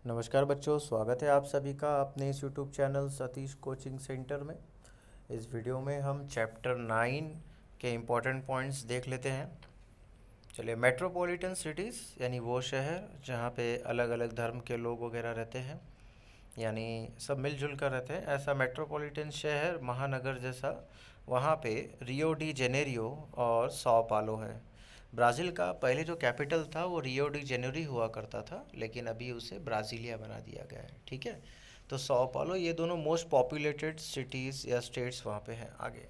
नमस्कार बच्चों, स्वागत है आप सभी का अपने इस YouTube channel Satish coaching centre में। इस वीडियो में हम चैप्टर 9 के इम्पोर्टेंट पॉइंट्स देख लेते हैं। चलिए, मेट्रोपॉलिटन सिटीज़ यानी वो शहर जहाँ पे अलग अलग धर्म के लोग वगैरह रहते हैं, यानी सब मिलजुल कर रहते हैं, ऐसा मेट्रोपॉलिटन शहर महानगर जैसा वहाँ पे रियो डी जेनेरियो और सौ पालो है। ब्राज़ील का पहले जो कैपिटल था वो रियो डी जेनेरी हुआ करता था, लेकिन अभी उसे ब्राज़ीलिया बना दिया गया है। ठीक है, तो सौ पालो ये दोनों मोस्ट पॉपुलेटेड सिटीज़ या स्टेट्स वहाँ पे हैं। आगे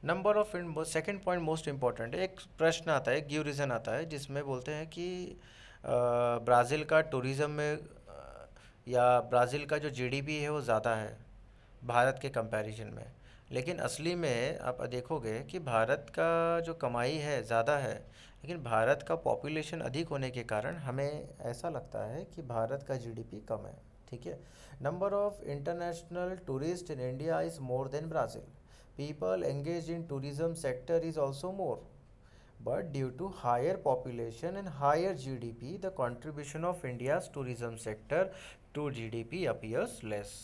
number of second point most important है। एक प्रश्न आता है, गिव रीज़न आता है, जिसमें बोलते हैं कि ब्राज़ील का टूरिज़्म में या ब्राज़ील का जो जीडीपी है वो ज़्यादा है भारत के कंपैरिजन में। लेकिन असली में आप देखोगे कि भारत का जो कमाई है ज़्यादा है, लेकिन भारत का पॉपुलेशन अधिक होने के कारण हमें ऐसा लगता है कि भारत का जीडीपी कम है। ठीक है, number of international tourist in India is more than Brazil. People engage in tourism sector is also more, but due to higher population and higher GDP, the contribution of India's tourism sector to GDP appears less.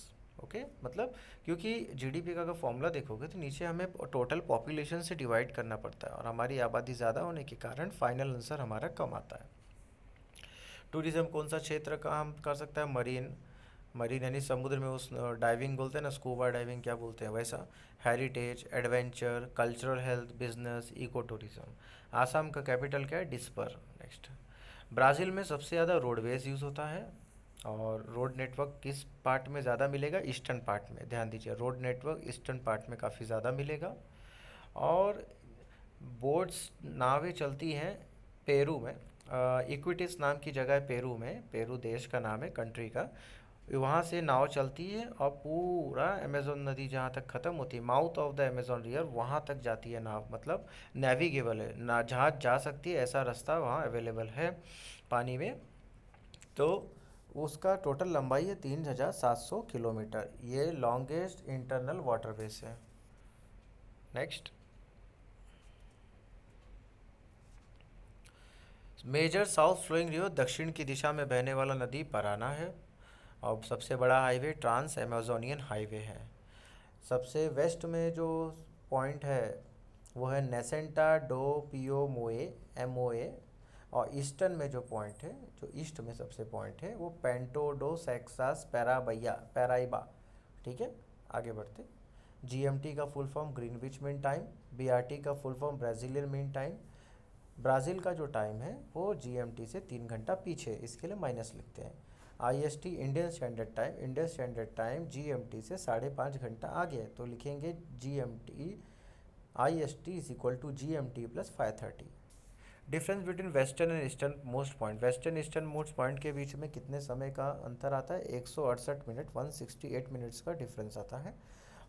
Okay मतलब क्योंकि GDP का अगर formula देखोगे तो नीचे हमें total population से divide करना पड़ता है, और हमारी आबादी ज़्यादा होने के कारण फाइनल आंसर हमारा कम आता है। टूरिज्म कौन सा क्षेत्र का हम कर सकता है? मरीन। मरीन यानी समुद्र में उस डाइविंग बोलते हैं ना, स्कूबा डाइविंग क्या बोलते हैं वैसा। Heritage, adventure, cultural health, business, eco tourism. Assam का कैपिटल क्या है? डिस्पर। नेक्स्ट, ब्राज़ील में सबसे ज़्यादा रोडवेज यूज़ होता है, और रोड नेटवर्क किस पार्ट में ज़्यादा मिलेगा? ईस्टर्न पार्ट में। ध्यान दीजिए, रोड नेटवर्क ईस्टर्न पार्ट में काफ़ी ज़्यादा मिलेगा। और बोट्स, नावें चलती हैं पेरू में। इक्विटिस नाम की जगह है पेरू में, पेरू देश का नाम है, कंट्री का। वहाँ से नाव चलती है और पूरा अमेज़न नदी जहाँ तक ख़त्म होती है, mouth of the Amazon river, वहाँ तक जाती है नाव। मतलब नेविगेबल है ना, जहाज जा सकती है, ऐसा रास्ता वहाँ अवेलेबल है पानी में। तो उसका टोटल लंबाई है 3700 किलोमीटर। ये लॉन्गेस्ट इंटरनल वाटरवेज है। Next, major south flowing river, दक्षिण की दिशा में बहने वाला नदी पराना है। और सबसे बड़ा हाईवे ट्रांस अमेजोनियन हाईवे है। सबसे वेस्ट में जो पॉइंट है वो है नेसेंटा डो पियो मोए, MOA। और ईस्टर्न में जो पॉइंट है, जो ईस्ट में सबसे पॉइंट है, वो पेंटो डो सेक्सास पैराबैया पैराइबा। ठीक है, आगे बढ़ते। GMT का full form Greenwich mean time. BRT का full form Brazilian mean time. Brazil का जो टाइम है वो GMT से 3 घंटा पीछे, इसके लिए माइनस लिखते हैं। IST Indian standard time, Indian standard time GMT से 5.5 घंटा आगे है, तो लिखेंगे GMT IST is equal to GMT plus 5:30। Difference between western and eastern most point, western eastern most point के बीच में कितने समय का अंतर आता है? 168 मिनट, 168 मिनट्स का डिफरेंस आता है।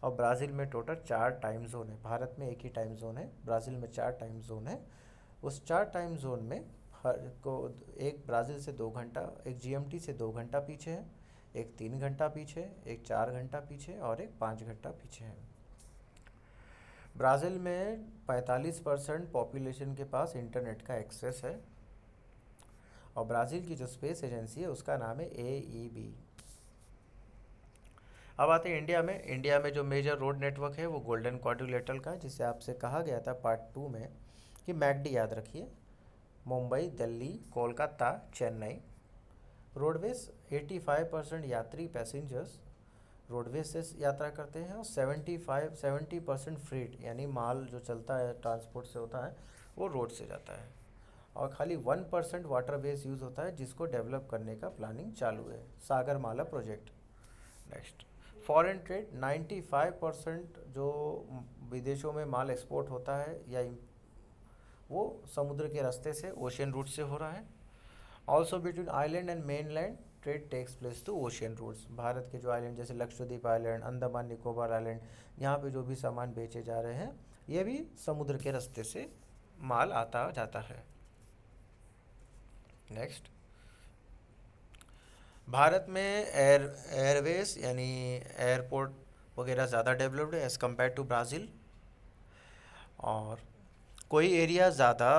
और ब्राज़ील में टोटल 4 टाइम जोन है, भारत में एक ही टाइम जोन है, ब्राज़ील में 4 टाइम जोन है। उस 4 टाइम जोन में हर को एक ब्राज़ील से 2 घंटा, एक GMT से 2 घंटा पीछे है, एक 3 घंटा पीछे, एक 4 घंटा पीछे, और एक 5 घंटा पीछे है। ब्राज़ील में 45% पॉपुलेशन के पास इंटरनेट का एक्सेस है। और ब्राज़ील की जो स्पेस एजेंसी है उसका नाम है AEB। अब आते हैं इंडिया में। इंडिया में जो मेजर रोड नेटवर्क है वो गोल्डन क्वाड्रिलेटरल का है, जिसे आपसे कहा गया था पार्ट 2 में कि मैकडी याद रखिए। मुंबई, दिल्ली, कोलकाता, चेन्नई। रोडवेज 85% यात्री पैसेंजर्स रोडवेज से यात्रा करते हैं, और 70% फ्रीट यानी माल जो चलता है ट्रांसपोर्ट से होता है वो रोड से जाता है। और खाली 1% वाटरवेज यूज़ होता है, जिसको डेवलप करने का प्लानिंग चालू है, Sagarmala project. Next, foreign trade 95% जो विदेशों में माल एक्सपोर्ट होता है या वो समुद्र के रास्ते से, ओशियन रूट से हो रहा है। Also between island and mainland trade takes place to ocean routes. Bharat के जो आइलैंड जैसे लक्षद्वीप आइलैंड, अंडमान निकोबार आइलैंड, यहाँ पे जो भी सामान बेचे जा रहे हैं ये भी समुद्र के रास्ते से माल आता जाता है। नेक्स्ट, भारत में एयरवेज यानी एयरपोर्ट वगैरह ज़्यादा डेवलप्ड है एज़ कम्पेयर टू ब्राज़ील। और कोई एरिया ज़्यादा,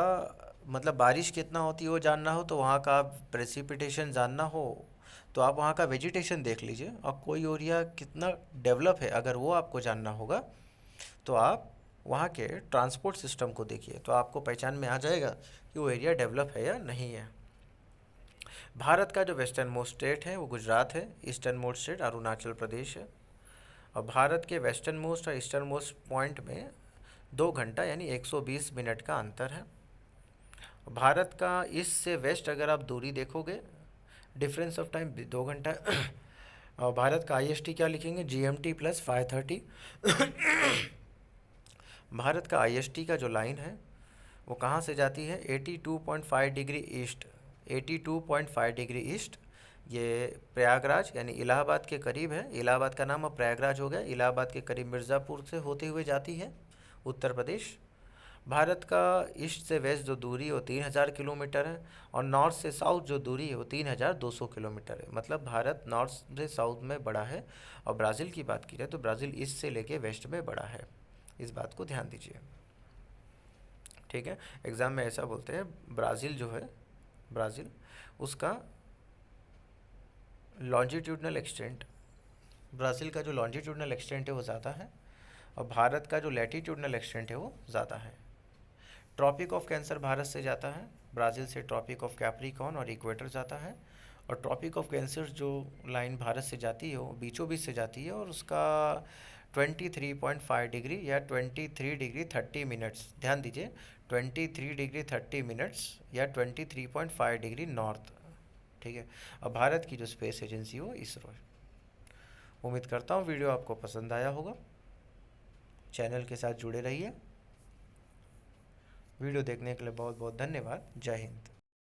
मतलब बारिश कितना होती है वो जानना हो, तो वहाँ का प्रेसिपिटेशन जानना हो, तो आप वहाँ का वेजिटेशन देख लीजिए, और कोई एरिया कितना डेवलप है अगर वो आपको जानना होगा तो आप वहाँ के ट्रांसपोर्ट सिस्टम को देखिए, तो आपको पहचान में आ जाएगा कि वो एरिया डेवलप है या नहीं है। भारत का जो वेस्टर्न मोस्ट स्टेट है वो गुजरात है, eastern most state Arunachal Pradesh है। और भारत के वेस्टर्न मोस्ट और ईस्टर्न मोस्ट पॉइंट में 2 घंटा यानी 120 मिनट का अंतर है। भारत का ईस्ट से वेस्ट अगर आप दूरी देखोगे, डिफरेंस ऑफ टाइम 2 घंटा है। और भारत का IST क्या लिखेंगे, GMT + 5:30। भारत का IST का जो लाइन है वो कहाँ से जाती है, 82.5 डिग्री ईस्ट, 82.5 डिग्री ईस्ट। ये प्रयागराज यानी इलाहाबाद के करीब है, इलाहाबाद का नाम अब प्रयागराज हो गया, इलाहाबाद के करीब मिर्ज़ापुर से होते हुए जाती है उत्तर प्रदेश। भारत का ईस्ट से वेस्ट जो दूरी है वो 3000 किलोमीटर है, और नॉर्थ से साउथ जो दूरी है वो 3200 किलोमीटर है। मतलब भारत नॉर्थ से साउथ में बड़ा है, और ब्राज़ील की बात की जाए तो ब्राज़ील ईस्ट से लेके वेस्ट में बड़ा है। इस बात को ध्यान दीजिए, ठीक है। एग्ज़ाम में ऐसा बोलते हैं, ब्राज़ील जो है, ब्राज़ील उसका लॉन्जिट्यूडनल एक्सटेंट, ब्राज़ील का जो लॉन्जिट्यूडनल एक्सटेंट है वो ज़्यादा है, और भारत का जो लैटिट्यूडनल एक्सटेंट है वो ज़्यादा है। ट्रॉपिक ऑफ कैंसर भारत से जाता है, ब्राज़ील से ट्रॉपिक ऑफ कैप्रिकॉर्न और इक्वेटर जाता है। और ट्रॉपिक ऑफ कैंसर जो लाइन भारत से जाती है वो बीचों बीच से जाती है, और उसका 23.5 डिग्री या 23 डिग्री 30 मिनट्स, ध्यान दीजिए, 23 डिग्री 30 मिनट्स या 23.5 डिग्री नॉर्थ, ठीक है। अब भारत की जो स्पेस एजेंसी हो इसरो है। उम्मीद करता हूँ वीडियो आपको पसंद आया होगा। चैनल के साथ जुड़े रहिए। वीडियो देखने के लिए बहुत बहुत धन्यवाद। जय हिंद।